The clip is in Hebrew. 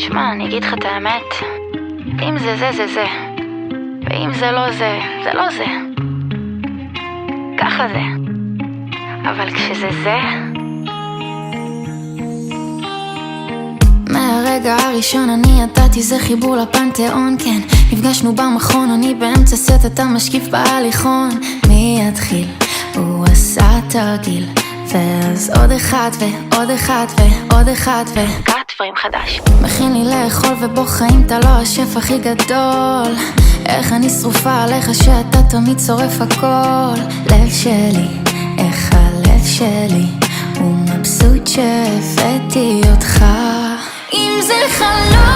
תשמע, אני אגיד לך את האמת. אם זה זה, זה זה. ואם זה לא זה, זה לא זה. ככה זה. אבל כשזה זה... מהרגע הראשון אני ידעתי זה חיבור לפנתיאון, כן. נפגשנו במכון, אני באמצע סט, אתה משקיף בהליכון. מי יתחיל? הוא עשה תרגיל, ואז עוד אחד ועוד אחד ועוד אחד קאט דברים חדש. מכין לי לאכול ובו חיים, אתה לא השף הכי גדול. איך אני שרופה עליך שאתה תמיד שורף הכל. לב שלי, איך הלב שלי הוא מבסוט שהבאתי אותך. אם זה חלום